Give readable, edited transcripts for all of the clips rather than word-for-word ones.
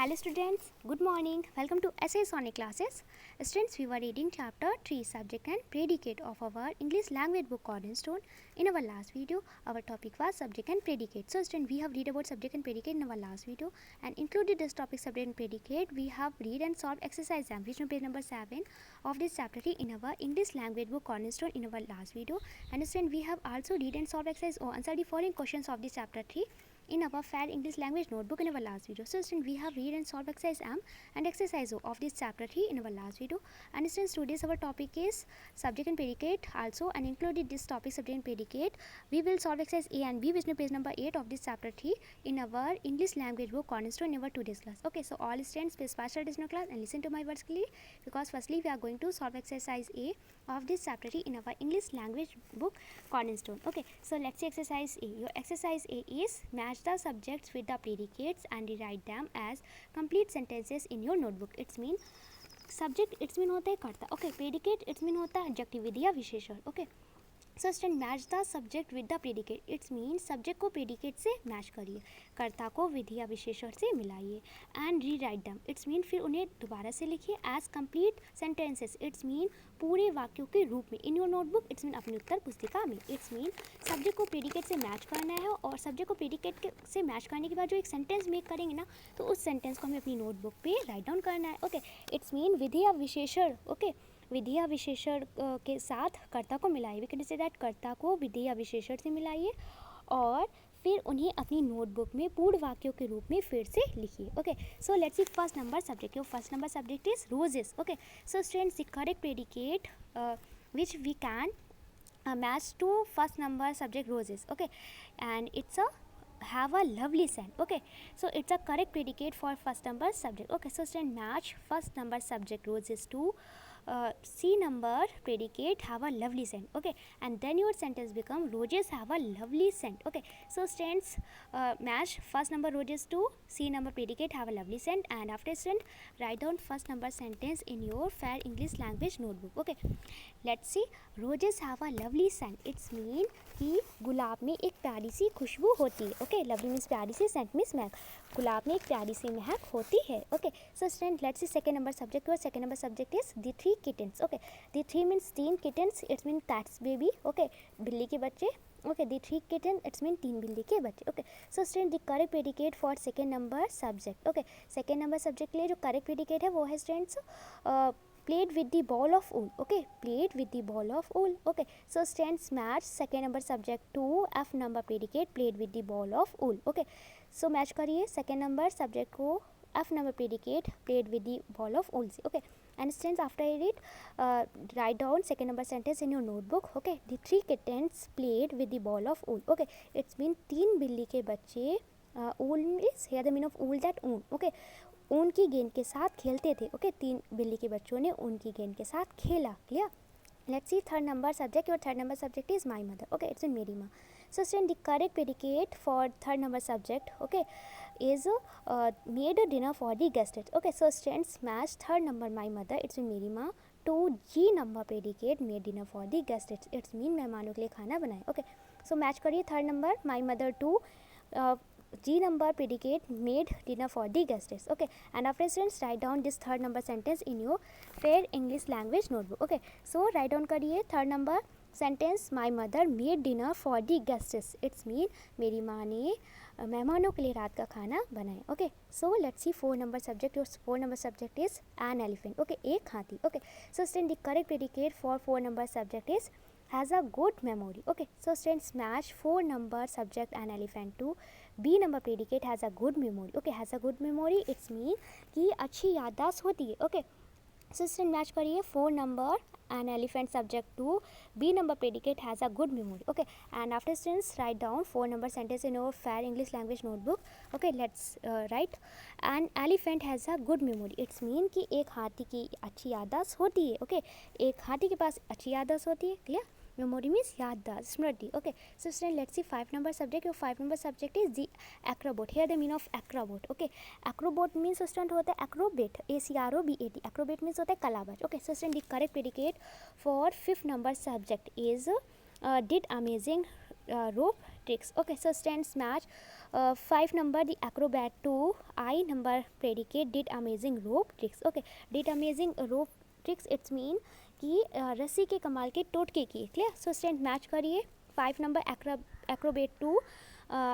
Hello students, good morning. Welcome to SA Sonic classes. Students, we were reading chapter 3 subject and predicate of our English language book Cornerstone. In our last video, our topic was subject and predicate. So students, we have read about subject and predicate in our last video and included this topic subject and predicate. We have read and solved exercise exam which on page number 7 of this chapter 3 in our English language book Cornerstone in our last video. And students, we have also read and solved exercise or answer the following questions of this chapter 3 in our Fair English Language Notebook in our last video. So students, we have read and solve exercise M and exercise O of this chapter 3 in our last video. And students, today's our topic is subject and predicate also, and included this topic subject and predicate. We will solve exercise A and B which is page number 8 of this chapter 3 in our English language book Cornerstone in our today's class. Okay, so all students please partial attention class and listen to my words clearly, because firstly we are going to solve exercise A of this chapter 3 in our English language book Cornerstone. Okay, so let's see exercise A. Your exercise A is match the subjects with the predicates and rewrite them as complete sentences in your notebook. It's mean subject, it's mean होता है कर्ता. Okay, predicate, it's mean होता है adjective विधि या विशेषण. Okay, so student match the subject with the predicate. It's mean subject को predicate से match करिए, कर्ता को विधि या विशेषण से मिलाइए. And rewrite them, it's mean फिर उन्हें दोबारा से लिखिए as complete sentences. It's mean पूरे वाक्यों के रूप में in your notebook. It's mean अपनी उत्तर पुस्तिका में. इट्स मीन सब्जेक्ट को प्रेडिकेट से मैच करना है, और सब्जेक्ट को प्रेडिकेट से मैच करने के बाद जो एक सेंटेंस मेक करेंगे ना, तो उस सेंटेंस को हमें अपनी नोटबुक पे राइट डाउन करना है. ओके, इट्स मीन विधि या विशेषण. ओके, विधि या विशेषण के साथ कर्ता को मिलाइए. वी कैन से दैट कर्ता को विधि या विशेषण से मिलाइए और फिर उन्हें अपनी नोटबुक में पूर्ण वाक्यों के रूप में फिर से लिखिए. Okay, so let's see first number subject. Your first number subject is roses. Okay, so students the correct predicate which we can match to first number subject roses. Okay, and it's a have a lovely scent. Okay, so it's a correct predicate for first number subject. Okay, so student match first number subject roses to C number predicate have a lovely scent. Okay, and then your sentence become roses have a lovely scent. Okay, so students match first number roses to C number predicate have a lovely scent, and after student write down first number sentence in your Fair English Language notebook. Okay, let's see. Roses have a lovely scent. It's mean कि गुलाब में एक प्यारी सी खुशबू होती है. Okay, lovely means प्यारी सी, Saint means महक. गुलाब में एक प्यारी सी महक होती है. Okay, so student let's see second number subject. और second number subject is the three kittens. Okay, the three means तीन kittens. It's mean cat's baby. Okay, बिल्ली के बच्चे. Okay, the three kitten it's mean तीन बिल्ली के बच्चे. Okay, so student the correct predicate for second number subject. Okay, second number subject के लिए जो करेक्ट प्रेडिकेट है वो है students played with the ball of wool. Okay, played with the ball of wool. Okay, so students match second number subject to F number predicate played with the ball of wool. Okay, so match करिए second number subject को F number predicate played with the ball of wool. Okay, and students after it write down second number sentence in your notebook. Okay, the three kittens played with the ball of wool. Okay, it's mean तीन बिल्ली के बच्चे wool is here the meaning of wool that wool. Okay, ऊन की गेंद के साथ खेलते थे. ओके, तीन बिल्ली के बच्चों ने ऊन की गेंद के साथ खेला. Clear? Let's see third number subject. Your third number subject is my mother. Okay, it's in मेरी माँ. So student the correct predicate for third number subject okay is made a dinner for the guests. Okay, so students match third number my mother it's in मेरी माँ to G number predicate made dinner for the guests. It's mean मेहमानों के लिए खाना बनाए. Okay, so match करिए third number my mother to G number predicate made dinner for the guests. Okay, and after students write down this third number sentence in your Fair English Language notebook. Okay, so write down करिए third number sentence my mother made dinner for the guests. It's mean मेरी माँ ने मेहमानों के लिए रात का खाना बनाया. Okay, so let's see four number subject. Your four number subject is an elephant. Okay, एक हाथी. Okay, so student the correct predicate for four number subject is has a good memory. Okay, so students match four number subject an elephant to B number predicate has a good memory. Okay, has a good memory it's mean कि अच्छी याददाश्त होती है. Okay, so student match करिए four number an elephant subject to B number predicate has a good memory. Okay, and after students write down four number sentence in your Fair English Language notebook. Okay, let's write an elephant has a good memory. It's mean कि एक हाथी की अच्छी याददाश्त होती है. Okay, एक हाथी के पास अच्छी याददाश्त होती है. क्लियर? Memory means याददाश्त, स्मृति. Okay, so student let's see five number subject. Your five number subject is the acrobat. Here the meaning of acrobat. Okay, acrobat means student होता है acrobat, ACROBAT. acrobat means होता है कलाबाज. Okay, so student the correct predicate for fifth number subject is did amazing rope tricks. Okay, so students match 5 number the acrobat 2, I number predicate did amazing rope tricks. Okay, did amazing rope tricks it's mean कि रस्सी के कमाल के टोटके किए. Clear. सो student match करिए. 5 number acrobat 2,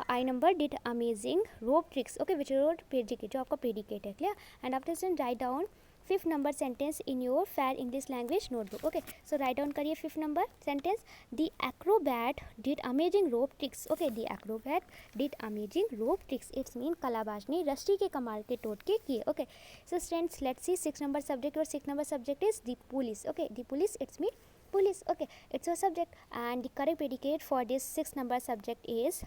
I number did amazing rope tricks. Okay, which is predicate, जो आपका predicate है. Clear. And after student write down 5th number sentence in your fair English language notebook. Okay, so write down करिए 5th number sentence. The acrobat did amazing rope tricks. Okay, the acrobat did amazing rope tricks. It's mean कलाबाज ने रस्सी के कमाल के टोटके किए. Okay, so students let's see 6th number subject. Your 6th number subject is the police. Okay, the police it's mean police. Okay, it's your subject and the correct predicate for this 6th number subject is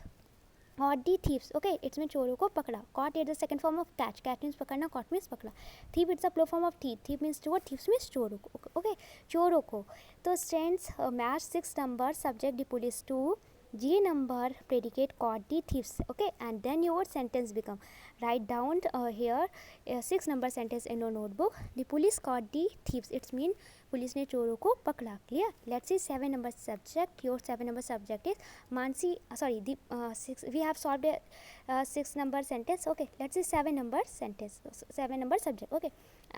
caught the thieves. Okay, it's mean चोरों को पकड़ा. Caught is the second form of catch. Catch means पकड़ना, caught means पकड़ा. Thief it's a plural form of thief. Thief means चोर, thieves means चोरों को. Okay, चोरों को. तो students match 6 number subject the police to G number predicate caught the thieves. Okay, and then your sentence become write down here 6 number sentence in your notebook. The police caught the thieves. It's mean police ने चोरों को पकड़ा. Clear. Let's C 7 number subject. Your 7 number subject is Mansi. Sorry, the 6. We have solved a 6 number sentence. Okay, let's see 7 number sentence. 7 number subject. Okay,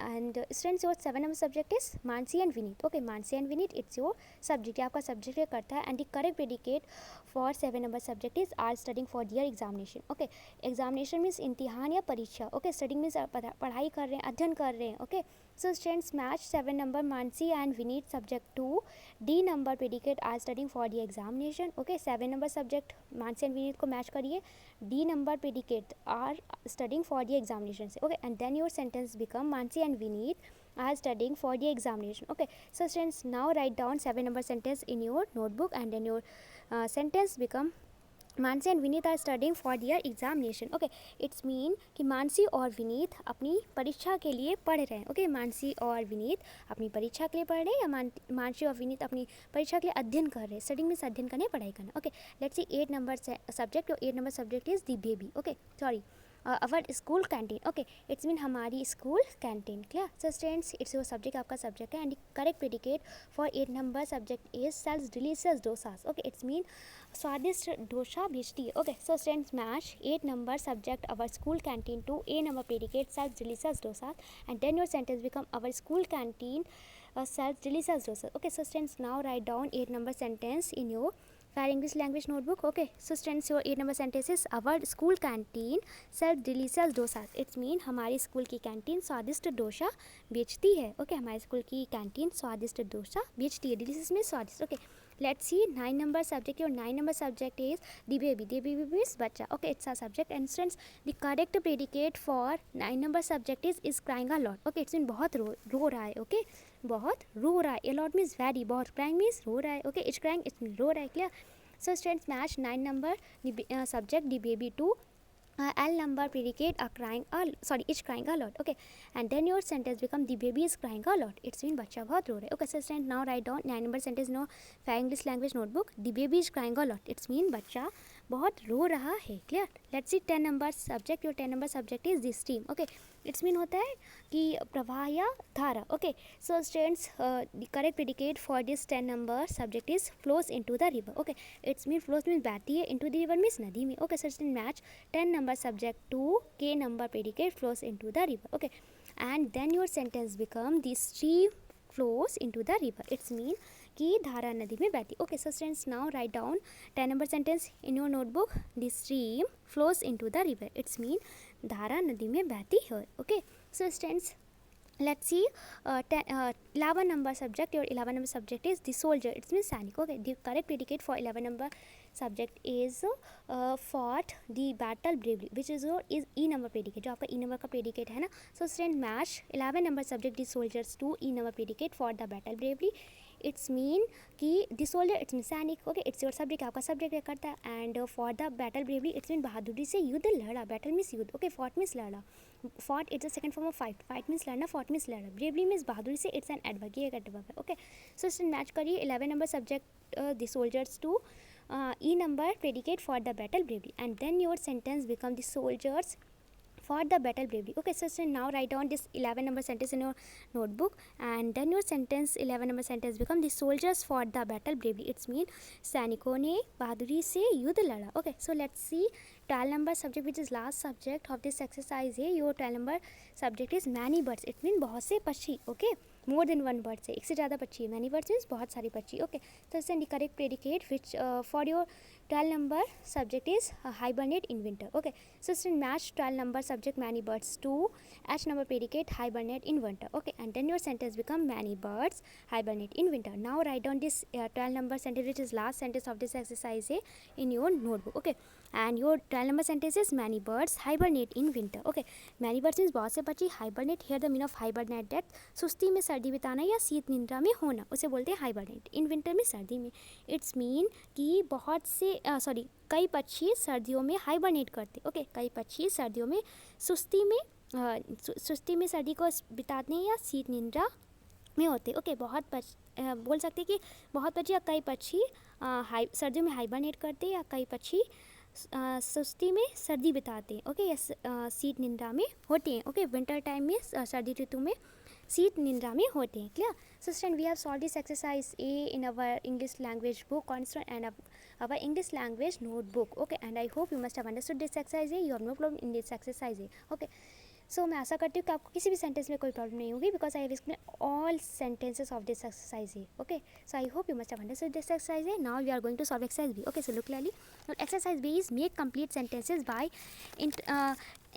and students your 7 number subject is Mansi and Vineet. Okay, Mansi and Vineet it's your subject. आपका subject करता है and the correct predicate for 7 number subject is are studying for their examination. Okay, examination means इम्तिहान या परीक्षा. Okay, studying means पढ़ाई कर रहे हैं, अध्ययन कर रहे हैं. Okay, so students match 7 number Mansi and Vineet subject to D number predicate are studying for the examination. Okay, 7 number subject Mansi and Vineet को match करिए. D number predicate are studying for the examination. Okay, and then your sentence become Mansi and Vineet are studying for the examination. Okay, so students now write down 7 number sentence in your notebook and then your sentence become Mansi and Vineet are studying for their examination. Okay, it's mean कि मानसी और विनीत अपनी परीक्षा के लिए पढ़ रहे हैं. Okay, Mansi और विनीत अपनी परीक्षा के लिए पढ़ रहे हैं या मानसी और विनीत अपनी परीक्षा के लिए अध्ययन कर रहे हैं. स्टडिंग में अध्ययन करने, पढ़ाई करना. Okay, let's see 8 number subject. और 8 number subject is the baby. Okay, sorry our school canteen. Okay, it's mean हमारी school canteen. Clear. So students it's your subject, आपका सब्जेक्ट है and correct predicate for 8 number subject is sells delicious dosas. Okay, it's mean स्वादिष्ट डोसा बेचती है. Okay, so students match 8 number subject our school canteen to A number predicate sales delicious dosas and then your sentence become our school canteen sells delicious dosa. Okay, so students now write down 8 number sentence in your fair English language notebook. Okay, so students your 8 number sentence is our school canteen sells delicious dosas. It's mean हमारी school की canteen स्वादिष्ट डोसा बेचती है. Okay, हमारी school की canteen स्वादिष्ट डोसा बेचती है. डिलीशियस में स्वादिष्ट. Okay, let's see 9 number subject. Your 9 number subject is the baby. The baby means बच्चा. Okay, it's a subject. And students the correct predicate for 9 number subject is crying a lot. Okay, it's mean बहुत रो रहा है. Okay, बहुत रो रहा है. A lot means very. बहुत crying means रो रहा है. Okay, it's crying it's mean रो रहा है. Clear. So students match 9 number the subject the baby to L number predicate is crying a lot. Okay, and then your sentence become the baby is crying a lot. It's mean बच्चा बहुत रो रहा है. Okay, so students now write down 9 number sentence no fair English language notebook. The baby is crying a lot. It's mean बच्चा बहुत रो रहा है. Clear. Let's see 10 number subject. Your 10 number subject is the stream. Okay, it's mean होता है कि प्रवाह या धारा. Okay, so students the correct predicate for this 10 number subject is flows into the river. Okay, it's mean flows means बहती है, into the river means नदी में. Okay, so students match 10 number subject to K number predicate flows into the river. Okay, and then your sentence become the stream flows into the river. It's mean कि धारा नदी में बहती. Okay, so students now write down 10 number sentence in your notebook. The stream flows into the river. It's mean धारा नदी में बहती है. Okay, so students let's see 11 number subject. Your 11 number subject is the soldier. It means सैनिक. Okay, the correct predicate for 11 number subject is fought the battle bravely, which is your is E number predicate. जो आपका E number का predicate है ना. So student match 11 number subject the soldiers to E number predicate for the battle bravely. It's mean कि the soldier it's mean सैनिक. Okay, it's your subject, आपका subject करता है and for the battle bravely it's mean बहादुरी से युद्ध लड़ा. battle means युद्ध. Okay, fought means लड़ा. fought it's a second form of fight. fight means लड़ना, fought means लड़ा. bravely means बहादुरी से it's an adverb. ये एक adverb है. Okay, so match करिए 11 number subject the soldiers to E number predicate for the battle bravely and then your sentence become the soldiers fought the battle bravely. Okay, so now write down this 11 number sentence in your notebook, and then your sentence 11 number sentence become the soldiers fought the battle bravely. It's mean सैनिकों ने बहादुरी से युद्ध लड़ा. Okay, so let's see 12 number subject, which is last subject of this exercise है. your 12 number subject is many birds. it mean बहुत से पक्षी. Okay, more than one bird से एक से ज़्यादा पक्षी. many birds means बहुत सारी पक्षी. Okay, so send the correct predicate which for your 12 number subject is hibernate in winter. Okay, so send match 12 number subject many birds to H number predicate hibernate in winter. Okay, and then your sentence become many birds hibernate in winter. Now write down this 12 number sentence, which is last sentence of this exercise in your notebook. Okay, and your 12 number sentence is many birds hibernate in winter. Okay, many birds means बहुत से पक्षी. hibernate here the meaning of hibernate that सुस्ती में सर्दी बिताना या शीत निद्रा में होना, उसे बोलते हैं hibernate. in winter में सर्दी में. it's mean कि बहुत से कई पक्षी सर्दियों में हाइबरनेट करते. ओके, कई पक्षी सर्दियों में सुस्ती में सर्दी को बिताते हैं या शीत निद्रा में होते. ओके, बोल सकते हैं कि बहुत पक्षी या कई पक्षी सर्दियों में हाइबरनेट करते या कई पक्षी सुस्ती में सर्दी बिताते हैं. ओके, या शीत निद्रा में होते हैं. ओके, विंटर टाइम में सर्दी ऋतु में शीत निद्रा में होते हैं. Clear? So student, we have solved this exercise A in our English language book constant and our English language notebook. Okay, and I hope you must have understood this exercise A. You have no problem in this exercise A. Okay, so मैं आशा करती हूँ कि आपको किसी भी sentence में कोई problem नहीं होगी, because I have explained all sentences of this exercise A. Okay, so I hope you must have understood this exercise A. Now we are going to solve exercise B. Okay, so look clearly. Exercise B is make complete sentences by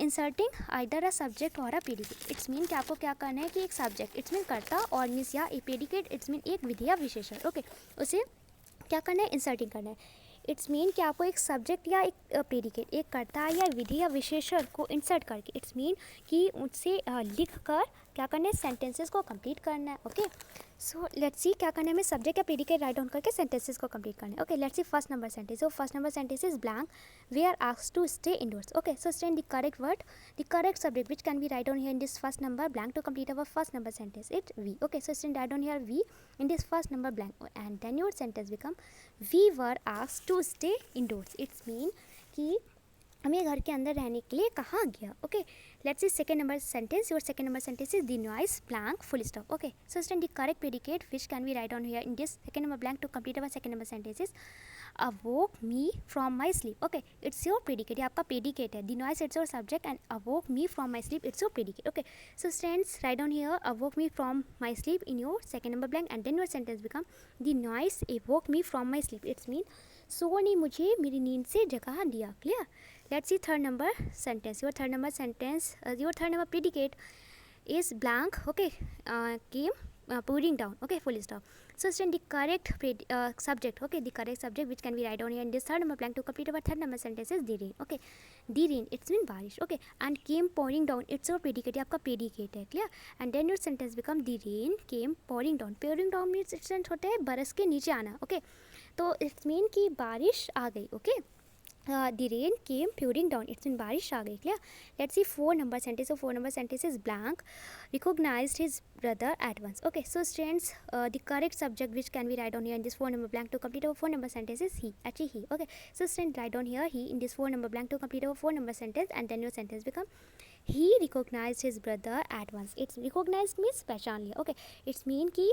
inserting either a subject और अ predicate. It's mean कि आपको क्या करना है कि एक subject it's mean कर्ता और मीन्स या एक प्रेडिकेट इट्स मीन एक विधि या विशेषण. ओके, उसे क्या करना है? इंसर्टिंग करना है. इट्स मीन कि आपको एक सब्जेक्ट या एक प्रेडिकेट, एक कर्ता या विधि या विशेषण को इंसर्ट करके, इट्स मीन कि उससे लिख कर क्या करना है? सेंटेंसेस को कंप्लीट करना है. ओके, सो लेट्स सी क्या करना है हमें? सब्जेक्ट या प्रेडिकेट राइट डाउन करके सेंटेंसेस को कंप्लीट करना है. Okay, let's see first number sentence. So first number sentence is blank we are asked to stay indoors. Okay, so stand the correct word, the correct subject which can be write down here in this first number blank to complete our first number sentence. It we. Okay, so stand write down here we in this first number blank, and then your sentence become we were asked to stay indoors. It's mean कि हमें घर के अंदर रहने के लिए कहा गया. Okay, let's see second number sentence. Your second number sentence is the noise blank full stop. Okay, so stand the correct predicate which can we write down here in this second number blank to complete our second number sentence is awoke me from my sleep. Okay, it's your predicate. ये आपका predicate है. The noise it's your subject and awoke me from my sleep it's your predicate. Okay, so students write down here awoke me from my sleep in your second number blank, and then your sentence become the noise awoke me from my sleep. It's mean शोर ने मुझे मेरी नींद से जगा दिया. Clear? Let's see third number sentence. Your third number sentence, your third number predicate is blank. Okay, came pouring down. Okay, full stop. So send the correct subject. Okay, the correct subject which can be write down here in this third number blank to complete our third number sentence is the rain. Okay, the rain it's mean बारिश. Okay, and came pouring down it's your predicate. ये आपका predicate है. Clear? And then your sentence become the rain came pouring down. Pouring down means it's होता है बरस के नीचे आना. Okay, तो it's mean कि बारिश आ गई. Okay, the rain came pouring down. It's in बारिश आ गई. Clear? Let's see four number sentence. So four number sentence is blank recognized his brother at once. Okay, so students, the correct subject which can be write down here in this four number blank to complete our four number sentence is he. Actually he. Okay, so students write down here he in this four number blank to complete our four number sentence, and then your sentence become he recognized his brother at once. It's recognized means पहचान लिया. Okay, it's mean कि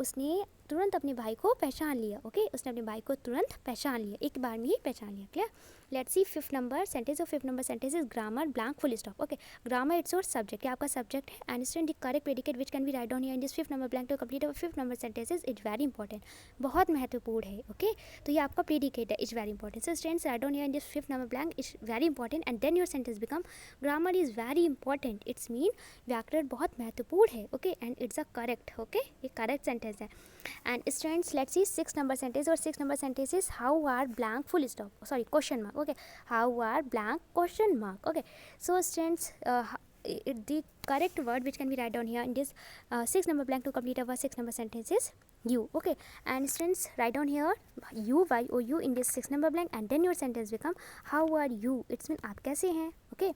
उसने तुरंत अपने भाई को पहचान लिया. Okay, उसने अपने भाई को तुरंत पहचान लिया, एक बार में ही पहचान लिया. Clear? Let's see fifth number sentence. So fifth number sentence is grammar blank full stop. Okay, grammar it's your subject. ये आपका subject है, and student the correct predicate which can be write down here in this fifth number blank to complete our fifth number sentence is it's very important. बहुत महत्वपूर्ण है. Okay, तो ये आपका predicate है, it's very important. So students write down here in this fifth number blank it's very important, and then your sentence become grammar is very important. It's mean व्याकरण बहुत महत्वपूर्ण है. Okay, and it's a correct. Okay, ये correct sentence है. And students let's see six number sentence. Or six number sentence is how are blank full stop. Sorry, question mark. Okay, how are blank question mark. Okay, so students the correct word which can be write down here in this six number blank to complete our six number sentence is you. Okay, and students write down here you y o u in this six number blank, and then your sentence become how are you. It's mean आप कैसे हैं. Okay,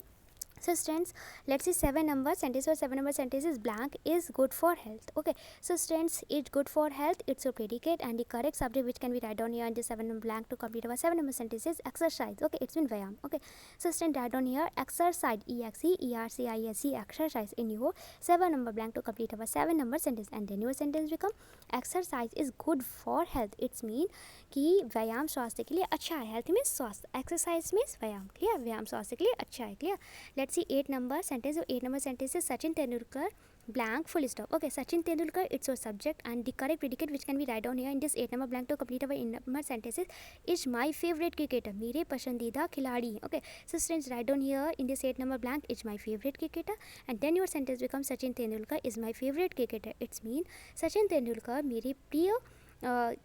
So students, let's see 7 number sentence or 7 number sentences. Blank is good for health. Okay, so students, it's good for health, it's a predicate, and the correct subject which can be write down here in the 7 number blank to complete our 7 number sentences, exercise. Okay, it's been Vyam. Okay, so students, write down here exercise, EXERCISE, exercise in your 7 number blank to complete our 7 number sentence, and then your sentence become exercise is good for health. It's mean कि व्यायाम स्वास्थ्य के लिए अच्छा है. Health means स्वास्थ्य, exercise means व्यायाम. Clear, व्यायाम स्वास्थ्य के लिए अच्छा है. Clear. Let's see 8 number sentence. 8 number sentence is Sachin Tendulkar blank full stop. Okay, Sachin Tendulkar, it's your subject, and the correct predicate which can be write down here in this 8 number blank to complete our 8 number sentences is my favorite cricketer. मेरे पसंदीदा खिलाड़ी. Okay, so students, write down here in this 8 number blank is my favorite cricketer, and then your sentence becomes Sachin Tendulkar is my favorite cricketer. It's mean Sachin Tendulkar मेरे प्रिय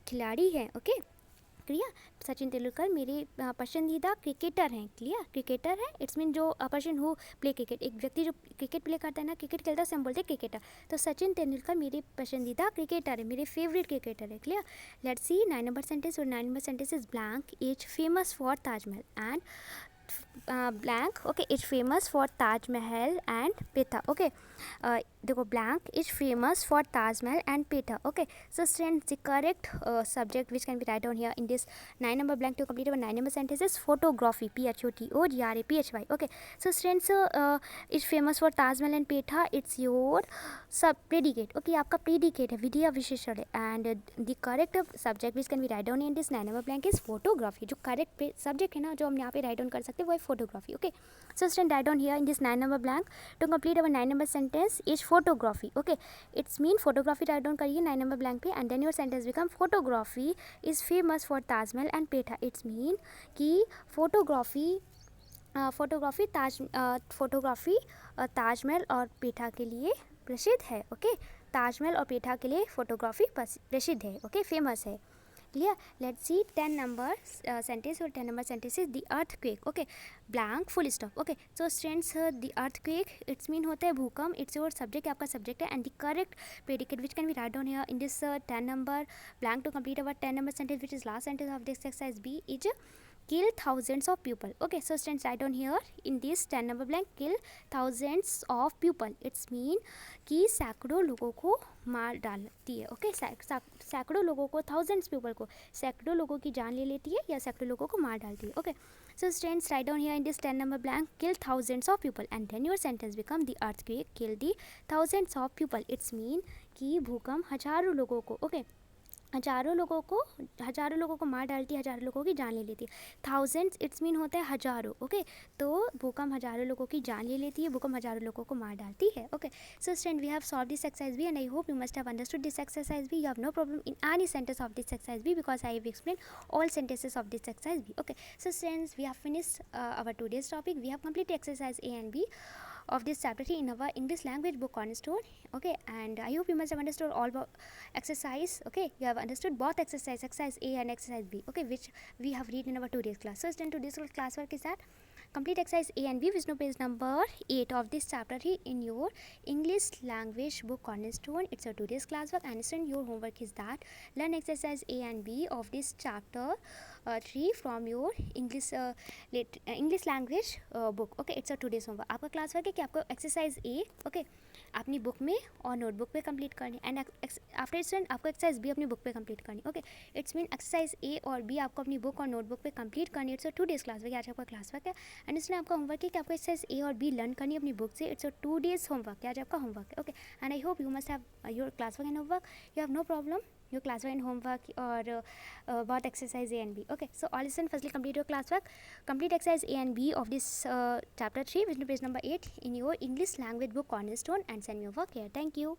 खिलाड़ी हैं. Okay, clear. Sachin Tendulkar मेरे पसंदीदा cricketer हैं. Clear, cricketer है it's mean जो person who play cricket, एक व्यक्ति जो क्रिकेट प्ले करता है ना, क्रिकेट खेलता है, उसे हम बोलते हैं क्रिकेटर. तो सचिन तेंदुलकर मेरे पसंदीदा क्रिकेटर है, मेरे फेवरेट क्रिकेटर है. Clear. Let's C 9 number sentence. और 9 number sentence is blank is famous for Taj Mahal and blank. Okay, it's famous for Taj Mahal and Pita. Okay, देखो blank is famous for Taj Mahal and Pita. Okay, so students, the correct subject which can be write down here in this 9 number blank to complete our 9 number sentence is photography. PHOTOGRAPHY. Okay, so students, it's famous for Taj Mahal and Pita. It's your sub predicate. Okay, आपका predicate है, विधिया विशेषण है, and the correct subject which can be write down in this 9 number blank is photography. जो correct subject है ना, जो हम यहाँ पे write down कर सकते हैं, वो है photography. Okay, so student, write down here in this 9 number blank to complete our 9 number sentence is photography. Okay, it's mean photography write down करिए 9 number blank पे, and then your sentence become photography is famous for Taj Mahal and Peta. It's mean कि photography Taj Mahal और पेठा के लिए प्रसिद्ध है. Okay, Taj Mahal और पेठा के लिए फोटोग्राफी प्रसिद्ध है. ओके, फेमस है. Clear. Let's C 10 number sentence. और 10 number sentence is the earthquake. Okay, blank full stop. Okay, so students, the earthquake it's mean होता है भूकंप. इट्स योर सब्जेक्ट, आपका सब्जेक्ट है, and the correct predicate which can be write down here in this 10 number blank to complete our 10 number sentence, which is last sentence of this exercise B, is kill thousands of people. Okay, so students, write down here in this 10 number blank kill thousands of people. It's mean कि सैकड़ों लोगों को मार डालती है. Okay, सैकड़ों लोगों को, thousands people को, सैकड़ों लोगों की जान ले लेती है या सैकड़ों लोगों को मार डालती है. Okay, so students, write down here in this 10 number blank kill thousands of people, and then your sentence become the earthquake kill the thousands of people. It's mean कि भूकंप हजारों लोगों को, ओके, हजारों लोगों को मार डालती है, हजारों लोगों की जान ले लेती है. थाउजेंड्स इट्स मीन होता है हजारों. ओके, तो भूकंप हजारों लोगों की जान ले लेती है, भूकंप हजारों लोगों को मार डालती है. Okay, so student, we have solve this exercise B, and I hope you must have understood this exercise B. You have no problem in any sentence of this exercise B because I have explain all sentences of this exercise B. Okay, so students, we have finished our today's topic. We have completed exercise A and B of this chapter 3 in our English language book cornerstone. Okay, and I hope you must have understood all about exercise. Okay, you have understood both exercise A and exercise B. Okay, which we have read in our today's class. So student, today's class work is that complete exercise A and B, which no page number 8 of this chapter 3 in your English language book cornerstone. It's a today's class work, and student, your homework is that learn exercise A and B of this chapter 3 from your English language book. Okay, it's a today's homework. आपका class work है कि आपको exercise ए, okay, अपनी book में और notebook पे complete करनी, and after student आपको एक्सरसाइज बी अपनी बुक पे कंप्लीट करनी. ओके, इट्स मीन एक्सरसाइज ए और बी आपको अपनी बुक और नोटबुक पे कंप्लीट करनी. It's a 2 days class work. आज आपका क्लास वर्क है, एंड इसमें आपका होमवर्क है कि आपको एक्सरसाइज ए और बी लर्न करनी है अपनी बुक से. It's a 2 days homework. आज आपका होमवर्क है. Okay, and I hope you must have your classwork and homework. You have no problem your classwork and homework or about exercise A and B. Okay, so all listen, firstly complete your classwork, complete exercise A and B of this chapter 3 which is page number 8 in your English language book cornerstone, and send me your work here. Thank you.